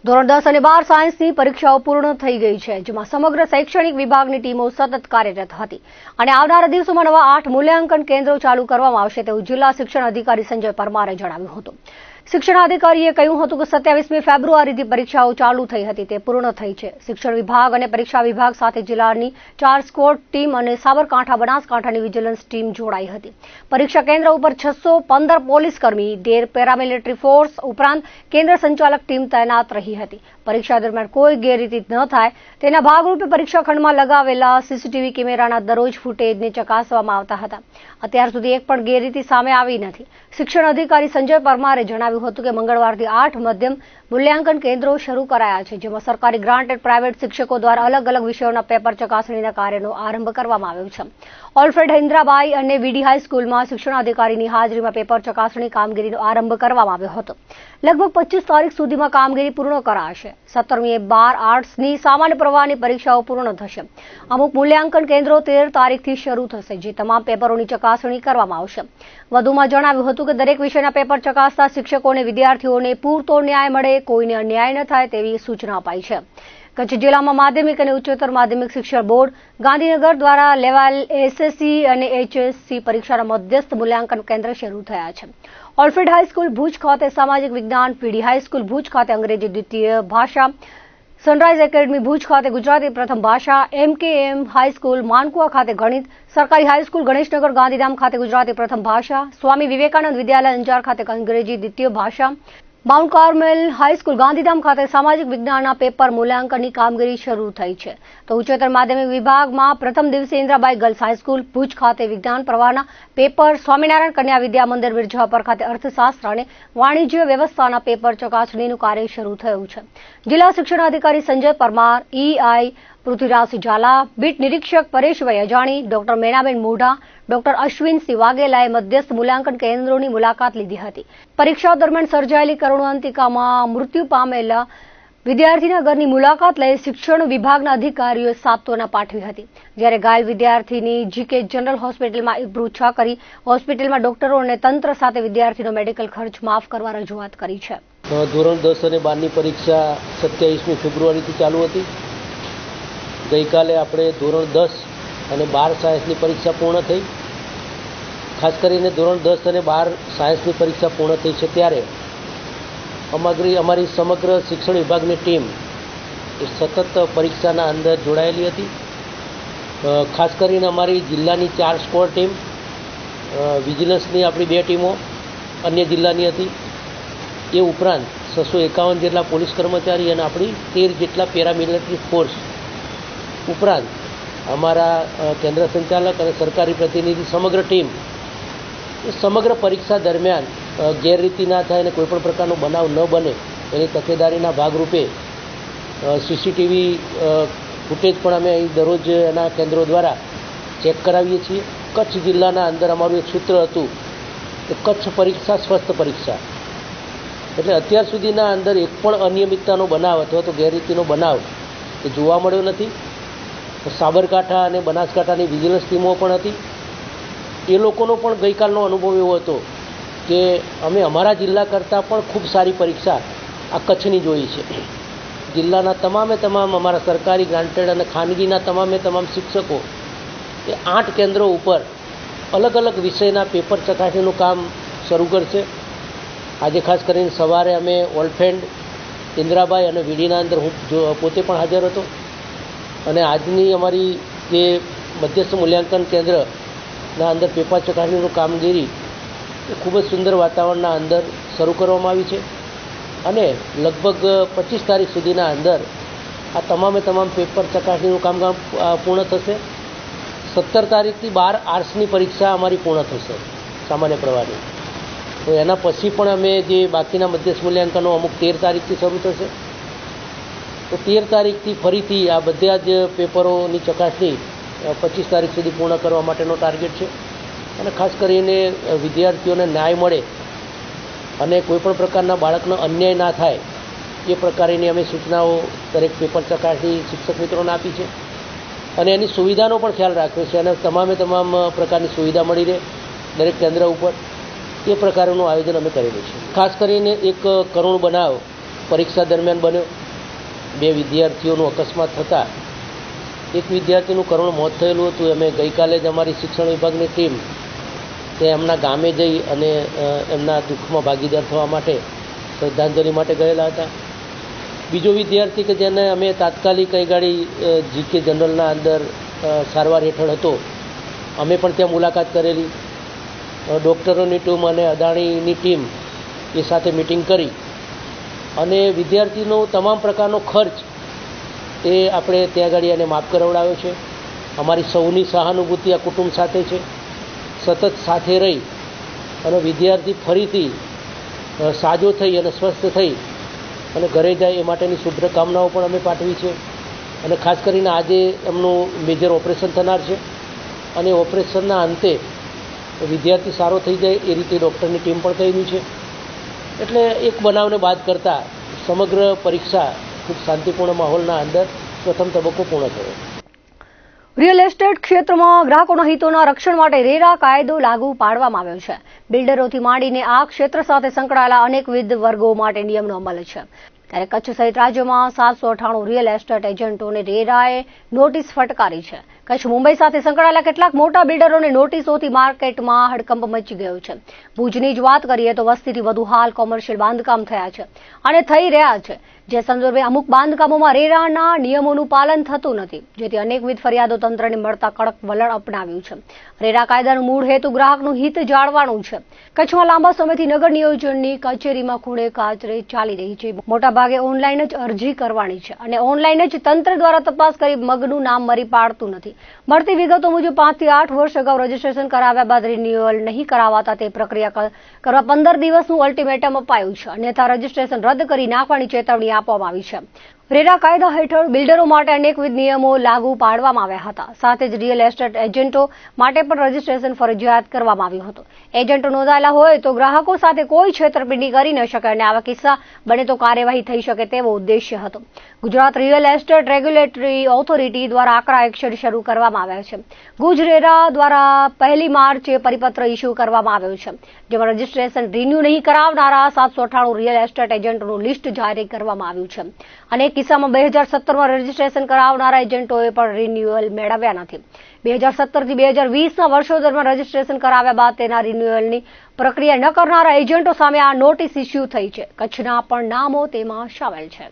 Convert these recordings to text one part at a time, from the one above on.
ધોરણ 10 અને 12 સાયન્સની પરીક્ષાઓ પૂર્ણ થઈ ગઈ છે, જેમાં સમગ્ર શૈક્ષણિક વિભાગની ટીમો સતત કાર્યરત હતી અને આવનારા દિવસોમાં નવા 8 મૂલ્યાંકન કેન્દ્રો ચાલુ કરવામાં આવશે તેવું જિલ્લા શિક્ષણ અધિકારી સંજય પરમારે જણાવ્યું હતું। શિક્ષણાધિકારીએ કહ્યું હતું કે 27મી ફેબ્રુઆરીથી પરીક્ષાઓ ચાલુ થઈ હતી તે પૂર્ણ થઈ છે। શિક્ષણ વિભાગ અને પરીક્ષા વિભાગ સાથે જિલ્લાની 4 સ્કોડ ટીમ અને સાબરકાંઠા બનાસકાંઠાની વિજિલન્સ ટીમ જોડાઈ હતી। પરીક્ષા કેન્દ્ર ઉપર 615 પોલીસ કર્મી, 13 પેરામિલિટરી ફોર્સ ઉપરાંત કેન્દ્ર સંચાલક ટીમ તૈનાત રહી હતી। પરીક્ષા દરમિયાન કોઈ ગેરરીતિ ન થાય તેના ભાગરૂપે પરીક્ષા ખંડમાં લગાવેલા સીસીટીવી કેમેરાના દરરોજ ફૂટેજને ચકાસવામાં આવતા હતા। અત્યાર સુધી એક પણ ગેરરીતિ સામે આવી નથી। શિક્ષણ અધિકારી સંજય પરમારે જણાવ્યું હતું કે મંગળવારથી 8 મધ્યમ મૂલ્યાંકન કેન્દ્રો શરૂ કરાયા છે, જેમાં સરકારી ગ્રાન્ટેડ પ્રાઇવેટ શિક્ષકો દ્વારા અલગ અલગ વિષયોના પેપર ચકાસણીના કાર્યનો આરંભ કરવામાં આવ્યો છે। ઓલ્ફ્રેડ ઇન્દ્રાબાઈ અને વીડી હાઈસ્કૂલમાં શિક્ષણાધિકારીની હાજરીમાં પેપર ચકાસણી કામગીરીનો આરંભ કરવામાં આવ્યો હતો। લગભગ 25 તારીખ સુધીમાં કામગીરી પૂર્ણ કરાશે। 17મીએ 12 આર્ટ્સની સામાન્ય પ્રવાહની પરીક્ષાઓ પૂર્ણ થશે। અમુક મૂલ્યાંકન કેન્દ્રો 13 તારીખથી શરૂ થશે, જે તમામ પેપરોની ચકાસણી કરવામાં આવશે। વધુમાં જણાવ્યું હતું કે દરેક વિષયના પેપર ચકાસતા શિક્ષકોને વિદ્યાર્થીઓને પૂરતો ન્યાય મળે, કોઈને અન્યાય ન થાય તેવી સૂચના અપાઈ છે। કચ્છ જિલ્લામાં માધ્યમિક અને ઉચ્ચતર માધ્યમિક શિક્ષણ બોર્ડ ગાંધીનગર દ્વારા લેવલ એસએસસી અને એચએસસી પરીક્ષાના મધ્યસ્થ મૂલ્યાંકન કેન્દ્ર શરૂ થયા છે। ઓલ્ફ્રેડ હાઈસ્કૂલ ભુજ ખાતે સામાજિક વિજ્ઞાન, પીડી હાઈસ્કૂલ ભુજ ખાતે અંગ્રેજી દ્વિતીય ભાષા, સનરાઈઝ એકેડમી ભુજ ખાતે ગુજરાતી પ્રથમ ભાષા, એમકેએમ હાઈસ્કૂલ માનકુવા ખાતે ગણિત, સરકારી હાઈસ્કૂલ ગણેશનગર ગાંધીધામ ખાતે ગુજરાતી પ્રથમ ભાષા, સ્વામી વિવેકાનંદ વિદ્યાલય અંજાર ખાતે અંગ્રેજી દ્વિતીય ભાષા, માઉન્ટ કાર્મેલ હાઈસ્કૂલ ગાંધીધામ ખાતે સામાજિક વિજ્ઞાનના પેપર મૂલ્યાંકનની કામગીરી શરૂ થઈ છે। તો ઉચ્ચતર માધ્યમિક વિભાગમાં પ્રથમ દિવસે ઇન્દ્રાબાઈ ગર્લ્સ હાઈસ્કૂલ ભુજ ખાતે વિજ્ઞાન પ્રવાહના પેપર, સ્વામિનારાયણ કન્યા વિદ્યા મંદિર મિર્ઝાપર ખાતે અર્થશાસ્ત્ર અને વાણિજ્ય વ્યવસ્થાના પેપર ચકાસણીનું કાર્ય શરૂ થયું છે। જિલ્લા શિક્ષણ અધિકારી સંજય પરમાર, ઈઆઈ પૃથ્વીરાજ ઝાલા, બીટ નિરીક્ષક પરેશભાઈ અજાણી, ડોક્ટર મેનાબેન મોઢા, ડોક્ટર અશ્વિનસિંહ વાઘેલાએ મધ્યસ્થ મૂલ્યાંકન કેન્દ્રોની મુલાકાત લીધી હતી। પરીક્ષા દરમિયાન સર્જાયેલી કરુણાંતિકામાં મૃત્યુ પામેલા વિદ્યાર્થીના ઘરની મુલાકાત લઈ શિક્ષણ વિભાગના અધિકારીઓએ સાંત્વના પાઠવી હતી, જ્યારે ઘાયલ વિદ્યાર્થીની જીકે જનરલ હોસ્પિટલમાં પૃચ્છા કરી હોસ્પિટલમાં ડોક્ટરો અને તંત્ર સાથે વિદ્યાર્થીનો મેડિકલ ખર્ચ માફ કરવા રજૂઆત કરી છે। ધોરણ 10 અને 12ની પરીક્ષા 27મી ફેબ્રુઆરીથી ચાલુ હતી। ગઈકાલે આપણે ધોરણ 10 અને 12 સાયન્સની પરીક્ષા પૂર્ણ થઈ। ખાસ કરીને ધોરણ 10 અને 12 સાયન્સની પરીક્ષા પૂર્ણ થઈ છે ત્યારે અમારી સમગ્ર શિક્ષણ વિભાગની ટીમ સતત પરીક્ષાના અંદર જોડાયેલી હતી। ખાસ કરીને અમારી જિલ્લાની 4 સ્કોડ ટીમ, વિજિલન્સની આપણી 2 ટીમો અન્ય જિલ્લાની હતી। એ ઉપરાંત 651 જેટલા પોલીસ કર્મચારી અને આપણી 13 જેટલા પેરામિલિટરી ફોર્સ ઉપરાંત અમારા કેન્દ્ર સંચાલક અને સરકારી પ્રતિનિધિ સમગ્ર ટીમ એ સમગ્ર પરીક્ષા દરમિયાન ગેરરીતિ ના થાય અને કોઈપણ પ્રકારનો બનાવ ન બને એની તકેદારીના ભાગરૂપે સીસીટીવી ફૂટેજ પણ અમે અહીં દરરોજ એના કેન્દ્રો દ્વારા ચેક કરાવીએ છીએ। કચ્છ જિલ્લાના અંદર અમારું એક સૂત્ર હતું કે કચ્છ પરીક્ષા સ્વસ્થ પરીક્ષા, એટલે અત્યાર સુધીના અંદર એક પણ અનિયમિતતાનો બનાવ અથવા તો ગેરરીતિનો બનાવ એ જોવા મળ્યો નથી। સાબરકાંઠા અને બનાસકાંઠાની વિજિલન્સ ટીમો પણ હતી। એ લોકોનો પણ ગઈકાલનો અનુભવ એવો હતો કે અમે અમારા જિલ્લા કરતાં પણ ખૂબ સારી પરીક્ષા આ કચ્છની જોઈ છે। જિલ્લાના તમામે તમામ અમારા સરકારી ગ્રાન્ટેડ અને ખાનગીના તમામે તમામ શિક્ષકો એ 8 કેન્દ્રો ઉપર અલગ અલગ વિષયના પેપર ચકાસણીનું કામ શરૂ કરશે। આજે ખાસ કરીને સવારે અમે ઓલ્ફ્રેડ ઇન્દ્રાબાઈ અને વીડીના અંદર હું પોતે પણ હાજર હતો અને આજની અમારી જે મધ્યસ્થ મૂલ્યાંકન કેન્દ્રના અંદર પેપર ચકાસણીનું કામગીરી એ ખૂબ જ સુંદર વાતાવરણના અંદર શરૂ કરવામાં આવી છે અને લગભગ 25 તારીખ સુધીના અંદર આ તમામે તમામ પેપર ચકાસણીનું કામ પૂર્ણ થશે। 17 તારીખથી 12 આર્ટ્સની પરીક્ષા અમારી પૂર્ણ થશે સામાન્ય પ્રવાહની। તો એના પછી પણ અમે જે બાકીના મધ્યસ્થ મૂલ્યાંકનો અમુક 13 તારીખથી શરૂ થશે। તો 13 તારીખથી ફરીથી આ બધા જ પેપરોની ચકાસણી 25 તારીખ સુધી પૂર્ણ કરવા માટેનો ટાર્ગેટ છે અને ખાસ કરીને વિદ્યાર્થીઓને ન્યાય મળે અને કોઈપણ પ્રકારના બાળકનો અન્યાય ના થાય એ પ્રકારની અમે સૂચનાઓ દરેક પેપર ચકાસણી શિક્ષક મિત્રોને આપી છે અને એની સુવિધાનો પણ ખ્યાલ રાખ્યો છે અને તમામ પ્રકારની સુવિધા મળી રહે દરેક કેન્દ્ર ઉપર એ પ્રકારનું આયોજન અમે કરેલું છે। ખાસ કરીને એક કરુણ બનાવ પરીક્ષા દરમિયાન બન્યો. 2 વિદ્યાર્થીઓનું અકસ્માત થતાં એક વિદ્યાર્થીનું કરુણ મોત થયેલું હતું. અમે ગઈકાલે જ અમારી શિક્ષણ વિભાગની ટીમ તે એમના ગામે જઈ અને એમના દુઃખમાં ભાગીદાર થવા માટે શ્રદ્ધાંજલિ માટે ગયેલા હતા. બીજો વિદ્યાર્થી કે જેને અમે તાત્કાલિક ગાડી GK જનરલના અંદર સારવાર હેઠળ હતો, અમે પણ ત્યાં મુલાકાત કરેલી. ડૉક્ટરોની ટીમ અને અદાણીની ટીમ એ સાથે મિટિંગ કરી અને વિદ્યાર્થીનો તમામ પ્રકારનો ખર્ચ એ આપણે ત્યાં આગળ એને માફ કરાવડાવ્યો છે. અમારી સૌની સહાનુભૂતિ આ કુટુંબ સાથે છે. સતત સાથે રહી અને વિદ્યાર્થી ફરીથી સાજો થઈ અને સ્વસ્થ થઈ અને ઘરે જાય એ માટેની શુભકામનાઓ પણ અમે પાઠવી છે. અને ખાસ કરીને આજે એમનું મેજર ઓપરેશન થનાર છે અને ઓપરેશનના અંતે વિદ્યાર્થી સારો થઈ જાય એ રીતે ડૉક્ટરની ટીમ પણ કહી છે. એટલે એક બનાવને બાદ કરતાં સમગ્ર પરીક્ષા ખૂબ શાંતિપૂર્ણ માહોલના અંદર પ્રથમ તબક્કો પૂર્ણ થયો. રિયલ એસ્ટેટ ક્ષેત્રમાં ગ્રાહકોના હિતોના રક્ષણ માટે રેરા કાયદો લાગુ પાડવામાં આવ્યો છે. બિલ્ડરોથી માંડીને આ ક્ષેત્ર સાથે સંકળાયેલા અનેકવિધ વર્ગો માટે નિયમનો અમલ છે. ત્યારે કચ્છ સહિત રાજ્યમાં 798 રિયલ એસ્ટેટ એજન્ટોને રેરાએ નોટિસ ફટકારી છે. કચ્છ મુંબઈ સાથે સંકળાયેલા કેટલાક મોટા બિલ્ડરોને નોટિસોથી માર્કેટમાં હડકંપ મચી ગયો છે. ભુજની જ વાત કરીએ તો વસ્તીથી વધુ હાલ કોમર્શિયલ બાંધકામ થયા છે અને થઈ રહ્યા છે, જે સંદર્ભે અમુક બાંધકામોમાં રેરાના નિયમોનું પાલન થતું નથી, જેથી અનેકવિધ ફરિયાદો તંત્રને મળતા કડક વલણ અપનાવ્યું છે. રેરા કાયદાનો મૂળ હેતુ ગ્રાહકનું હિત જાળવવાનું છે. કચ્છમાં લાંબા સમયથી નગર નિયોજનની કચેરીમાં ખૂણે કાચરે ચાલી રહી છે. મોટાભાગે ઓનલાઈન જ અરજી કરવાની છે અને ઓનલાઈન જ તંત્ર દ્વારા તપાસ કરી મગનું નામ મરી પાડતું નથી. મળતી વિગતો મુજબ 5 થી 8 વર્ષ અગાઉ રજીસ્ટ્રેશન કરાવ્યા બાદ રિન્યુઅલ નહીં કરાવાતા તે પ્રક્રિયા કરવા 15 દિવસનું અલ્ટિમેટમ અપાયું છે. અન્યથા રજીસ્ટ્રેશન રદ કરી નાખવાની ચેતવણી આપવામાં આવી છે. રેરા કાયદા હેઠળ બિલ્ડરો માટે અનેકવિધ નિયમો લાગુ પાડવામાં આવ્યા હતા. સાથે જ રિયલ એસ્ટેટ એજન્ટો માટે પણ રજીસ્ટ્રેશન ફરજિયાત કરવામાં આવ્યું હતું. એજન્ટો નોંધાયેલા હોય તો ગ્રાહકો સાથે કોઈ છેતરપિંડી કરી ન શકે અને આવા કિસ્સા બને તો કાર્યવાહી થઈ શકે તેવો ઉદ્દેશ્ય હતો. Gujarat real estate regulatory authority દ્વારા આકરા એક્શન શરૂ કરવામાં આવ્યા છે. ગુજરાત દ્વારા 1 માર્ચે પરિપત્ર ઇસ્યુ કરવામાં આવ્યો છે, જેમાં રજીસ્ટ્રેશન રિન્યુ નહીં કરાવનારા 798 રિયલ એસ્ટેટ એજન્ટોનું લિસ્ટ જાહેર કરવામાં આવ્યું છે. અને કિસ્સામાં 2017માં રજીસ્ટ્રેશન કરાવનારા એજન્ટોએ પણ રિન્યુઅલ મેળવ્યા નથી. 2017 થી 2020ના વર્ષો દરમિયાન રજીસ્ટ્રેશન કરાવ્યા બાદ તેના રિન્યુઅલની પ્રક્રિયા ન કરનારા એજન્ટો સામે આ નોટિસ ઇસ્યુ થઈ છે. કચ્છના પણ નામો તેમાં સામેલ છે.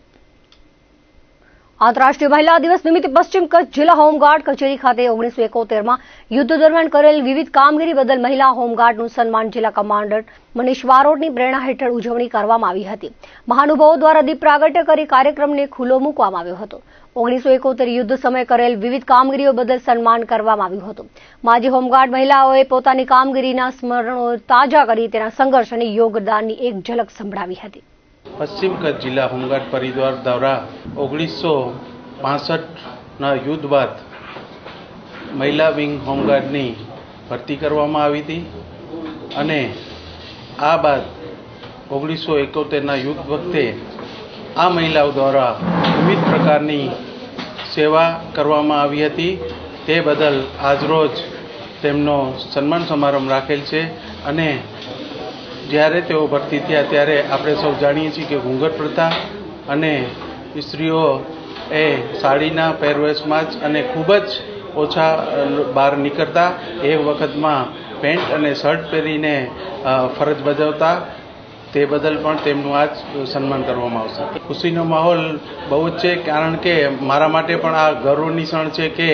આંતરરાષ્ટ્રીય મહિલા દિવસ નિમિત્તે પશ્ચિમ કચ્છ જિલ્લા હોમગાર્ડ કચેરી ખાતે 1971માં યુદ્ધ દરમિયાન કરેલ વિવિધ કામગીરી બદલ મહિલા હોમગાર્ડનું સન્માન જિલ્લા કમાન્ડર મનીષ બારોટની પ્રેરણા હેઠળ ઉજવણી કરવામાં આવી હતી. મહાનુભાવો દ્વારા દીપ પ્રાગટ્ય કરી કાર્યક્રમને ખુલ્લો મૂકવામાં આવ્યો હતો. 1971 યુદ્ધ સમયે કરેલ વિવિધ કામગીરીઓ બદલ સન્માન કરવામાં આવ્યું હતું. માજી હોમગાર્ડ મહિલાઓએ પોતાની કામગીરીના સ્મરણો તાજા કરી તેના સંઘર્ષ અને યોગદાનની એક ઝલક સંભળાવી હતી. પશ્ચિમ કચ્છ જિલ્લા હોમગાર્ડ પરિવાર દ્વારા 1965ના યુદ્ધ બાદ મહિલા વિંગ હોમગાર્ડની ભરતી કરવામાં આવી હતી અને આ બાદ 1971ના યુદ્ધ વખતે આ મહિલાઓ દ્વારા વિવિધ પ્રકારની સેવા કરવામાં આવી હતી. તે બદલ આજરોજ તેમનો સન્માન સમારંભ રાખેલ છે અને જ્યારે તેઓ ભરતી થયા ત્યારે આપણે સૌ જાણીએ છીએ કે ઘૂંઘટ પ્રથા અને સ્ત્રીઓ એ સાડીના પહેરવેશમાં જ અને ખૂબ જ ઓછા બહાર નીકળતા, એ વખતમાં પેન્ટ અને શર્ટ પહેરીને ફરજ બજાવતા. તે બદલ પણ તેમનું આજ સન્માન કરવામાં આવશે. ખુશીનો માહોલ બહુ જ છે, કારણ કે મારા માટે પણ આ ગૌરવની ક્ષણ છે કે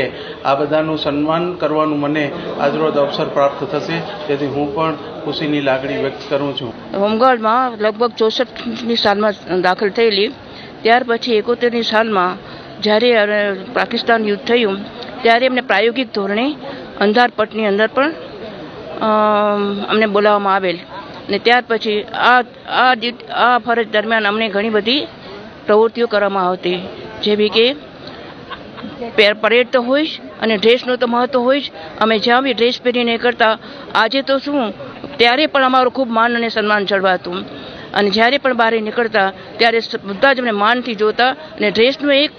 આ બધાનું સન્માન કરવાનું મને આજરોજ અવસર પ્રાપ્ત થશે, તેથી હું પણ ખુશીની લાગણી વ્યક્ત કરું છું. હોમગાર્ડમાં લગભગ 64ની સાલમાં દાખલ થયેલી. ત્યાર પછી 71ની સાલમાં જ્યારે પાકિસ્તાન યુદ્ધ થયું ત્યારે એમને પ્રાયોગિક ધોરણે અંધારપટની અંદર પણ અમને બોલાવવામાં આવેલ અને ત્યાર પછી આ ફરજ દરમિયાન અમને ઘણી બધી પ્રવૃત્તિઓ કરવામાં આવતી, જેવી કે પરેડ તો હોય જ અને ડ્રેસનું તો મહત્વ હોય જ. અમે જ્યાં બી ડ્રેસ પહેરીને કરતા. આજે તો શું, ત્યારે પણ અમારું ખૂબ માન અને સન્માન જળવાતું અને જ્યારે પણ બહાર નીકળતા ત્યારે બધા જ અમને માનથી જોતા અને ડ્રેસનું એક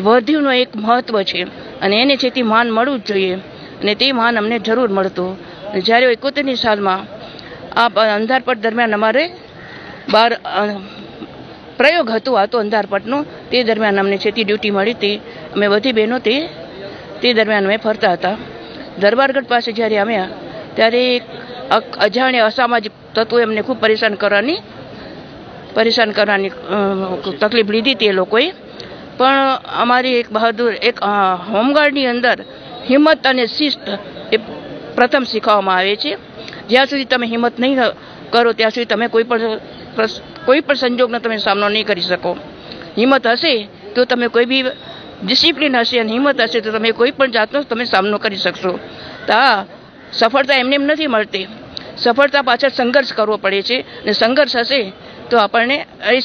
વર્ધીનું એક મહત્વ છે અને એને જેથી માન મળવું જ જોઈએ અને તે માન અમને જરૂર મળતું. જ્યારે 71ની સાલમાં આ અંધારપટ દરમિયાન અમારે બહાર પ્રયોગ હતો આ તો અંધારપટનો. તે દરમિયાન અમને છે તે ડ્યુટી મળી હતી. અમે બધી બહેનો તે દરમિયાન અમે ફરતા હતા. દરબારગઢ પાસે જ્યારે આવ્યા ત્યારે અજાણ્યા અસામાજિક તત્વોએ અમને ખૂબ પરેશાન કરવાની તકલીફ લીધી હતી એ લોકોએ. પણ અમારી એક બહાદુર એક હોમગાર્ડની અંદર હિંમત અને શિસ્ત એ પ્રથમ શીખવવામાં આવે છે. જ્યાં સુધી તમે હિંમત નહીં કરો ત્યાં સુધી તમે કોઈ પણ સંજોગનો તમે સામનો નહીં કરી શકો. હિંમત હશે તો તમે કોઈ બી ડિસિપ્લિન હશે અને હિંમત હશે તો તમે કોઈ પણ જાતનો તમે સામનો કરી શકશો. તો આ સફળતા એમને એમ નથી મળતી. સફળતા પાછળ સંઘર્ષ કરવો પડે છે અને સંઘર્ષ હશે તો આપણને એ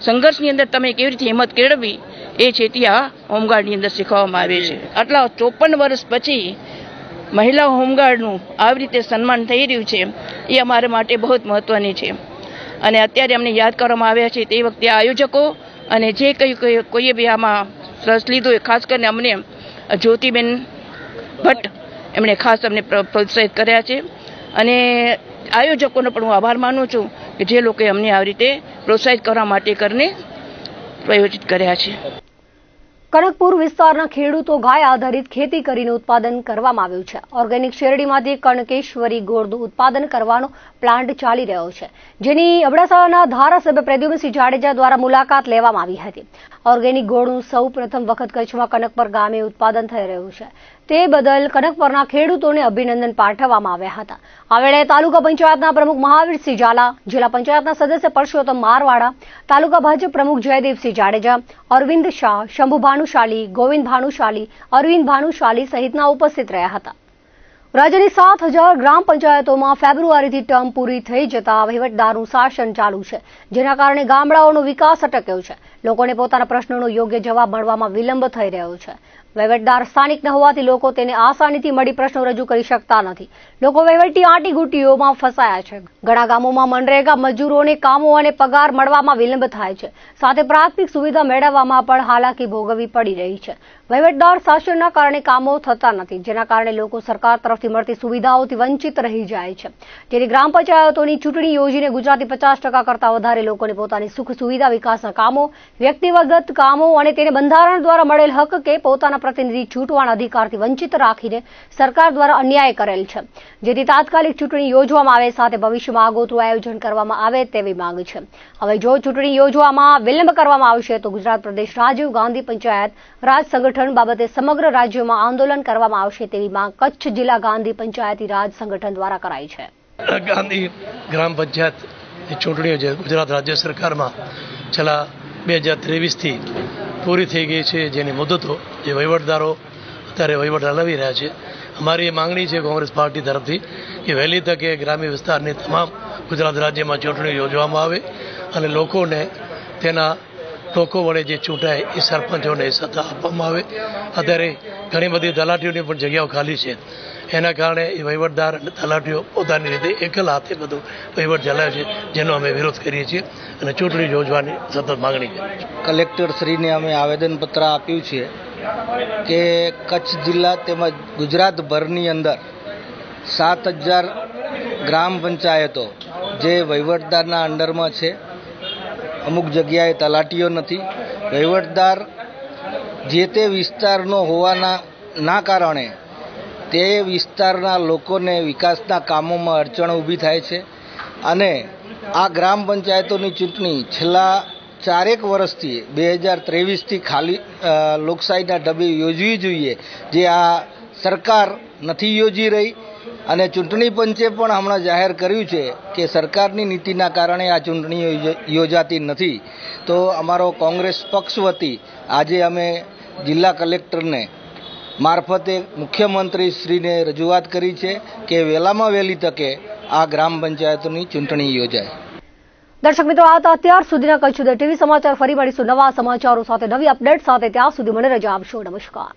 સંઘર્ષની અંદર તમે કેવી રીતે હિંમત કેળવવી એ છે ત્યાં હોમગાર્ડની અંદર શીખવવામાં આવે છે. આટલા 54 વર્ષ પછી મહિલા હોમગાર્ડનું આવી રીતે સન્માન થઈ રહ્યું છે એ અમારા માટે બહુ જ મહત્વની છે. અને અત્યારે અમને યાદ કરવામાં આવ્યા છે તે વખતે આયોજકો અને જે કોઈએ બી આમાં રસ લીધો એ ખાસ કરીને અમને જ્યોતિબેન ભટ્ટ એમણે ખાસ અમને પ્રોત્સાહિત કર્યા છે. અને આયોજકોનો પણ હું આભાર માનું છું કે જે લોકોએ અમને આવી રીતે પ્રોત્સાહિત કરવા માટે કરીને પ્રયોજિત કર્યા છે. કનકપુર વિસ્તારના ખેડૂતો ગાય આધારિત ખેતી કરીને ઉત્પાદન કરવામાં આવ્યું છે. ઓર્ગેનિક શેરડીમાંથી કણકેશ્વરી ગોળનું ઉત્પાદન કરવાનો પ્લાન્ટ ચાલી રહ્યો છે, જેની અબડાસાના ધારાસભ્ય પ્રદ્યુમનસિંહ જાડેજા દ્વારા મુલાકાત લેવામાં આવી હતી. ઓર્ગેનિક ગોળનું સૌ પ્રથમ વખત કચ્છમાં કનકપર ગામે ઉત્પાદન થઈ રહ્યું છે. તે બદલ કનકપરના ખેડૂતોને અભિનંદન પાઠવવામાં આવ્યા હતા. આ વેળાએ તાલુકા પંચાયતના પ્રમુખ મહાવીરસિંહ ઝાલા, જિલ્લા પંચાયતના સદસ્ય પરસોત્તમ મારવાડા, તાલુકા ભાજપ પ્રમુખ જયદેવસિંહ જાડેજા, અરવિંદ શાહ, શંભુ ભાનુશાલી, ગોવિંદ ભાનુશાલી, અરવિંદ ભાનુશાલી સહિતના ઉપસ્થિત રહ્યા હતા. રાજ્યની 7000 ગ્રામ પંચાયતોમાં ફેબ્રુઆરીથી ટર્મ પૂરી થઈ જતા વહીવટદારનું શાસન ચાલુ છે, જેના કારણે ગામડાઓનો વિકાસ અટક્યો છે. લોકોને પોતાના પ્રશ્નોનો યોગ્ય જવાબ મળવામાં વિલંબ થઈ રહ્યો છે. વહીવટદાર સ્થાનિક ન હોવાથી લોકો તેને આસાનીથી મળી પ્રશ્નો રજૂ કરી શકતા નથી. લોકો વહીવટી આંટીઘૂંટીઓમાં ફસાયા છે. ઘણા ગામોમાં મનરેગા મજૂરોને કામો અને પગાર મળવામાં વિલંબ થાય છે. સાથે પ્રાથમિક સુવિધા મેળવવામાં પણ હાલાકી ભોગવવી પડી રહી છે. વહીવટદાર શાસનના કારણે કામો થતા નથી, જેના કારણે લોકો સરકાર તરફથી મળતી સુવિધાઓથી વંચિત રહી જાય છે. જેથી ગ્રામ પંચાયતોની ચૂંટણી યોજીને ગુજરાતી 50% કરતાં વધારે લોકોને પોતાની સુખ સુવિધા, વિકાસના કામો, વ્યક્તિગત કામો અને તેને બંધારણ દ્વારા મળેલ હક કે પોતાના પ્રતિનિધિ ચૂંટવાના અધિકારથી વંચિત રાખીને સરકાર દ્વારા અન્યાય કરેલ છે. જેથી તાત્કાલિક ચૂંટણી યોજવામાં આવે, સાથે ભવિષ્યમાં આગોતરું આયોજન કરવામાં આવે તેવી માંગ છે. હવે જો ચૂંટણી યોજવામાં વિલંબ કરવામાં આવશે તો ગુજરાત પ્રદેશ રાજીવ ગાંધી પંચાયત રાજ સંગઠન બાબતે સમગ્ર રાજ્યમાં આંદોલન કરવામાં આવશે તેવી માંગ કચ્છ જિલ્લા ગાંધી પંચાયતી રાજ સંગઠન દ્વારા કરાઈ છે. ગાંધી ગ્રામ પંચાયત ચૂંટણીઓ જે ગુજરાત રાજ્ય સરકારમાં છેલ્લા 2023થી પૂરી થઈ ગઈ છે, જેની મુદતો જે વહીવટદારો અત્યારે વહીવટ હલાવી રહ્યા છે. અમારી એ માંગણી છે કોંગ્રેસ પાર્ટી તરફથી કે વહેલી તકે ગ્રામ્ય વિસ્તારની તમામ ગુજરાત રાજ્યમાં ચૂંટણી યોજવામાં આવે અને લોકોને તેના લોકો વડે જે ચૂંટાય એ સરપંચોને સત્તા આપવામાં આવે. અત્યારે ઘણી બધી તલાટીઓની પણ જગ્યાઓ ખાલી છે. એના કારણે એ વહીવટદાર અને તલાટીઓ પોતાની રીતે એકલ હાથે બધું વહીવટ ચલાવે છે, જેનો અમે વિરોધ કરીએ છીએ અને ચૂંટણી યોજવાની સતત માંગણી કરીએ છીએ. કલેક્ટરશ્રીને અમે આવેદનપત્ર આપ્યું છે કે કચ્છ જિલ્લા તેમજ ગુજરાતભરની અંદર 7000 ગ્રામ પંચાયતો જે વહીવટદારના અંડરમાં છે, અમુક જગ્યાએ તલાટીઓ નથી. વહીવટદાર જે તે વિસ્તારનો હોવાના કારણે તે વિસ્તારના લોકોને વિકાસના કામોમાં અડચણ ઊભી થાય છે અને આ ગ્રામ પંચાયતોની ચૂંટણી છેલ્લા 4 વર્ષથી 2023થી ખાલી લોકશાહીના ઢબે યોજવી જોઈએ, જે આ સરકાર નથી યોજી રહી. અને ચૂંટણી પંચે પણ હમણાં જાહેર કર્યું છે કે સરકારની નીતિના કારણે આ ચૂંટણી યોજાતી નથી. તો અમારો કોંગ્રેસ પક્ષ વતી આજે અમે જિલ્લા કલેક્ટરને મારફતે મુખ્યમંત્રીશ્રીને રજૂઆત કરી છે કે વહેલામાં વહેલી તકે આ ગ્રામ પંચાયતોની ચૂંટણી યોજાય. દર્શક મિત્રો, આ હતા અત્યાર સુધીના કચ્છ ટીવી સમાચાર. ફરી મળીશું નવા સમાચારો સાથે, નવી અપડેટ સાથે. ત્યાં સુધી મને રજા આપશો. નમસ્કાર.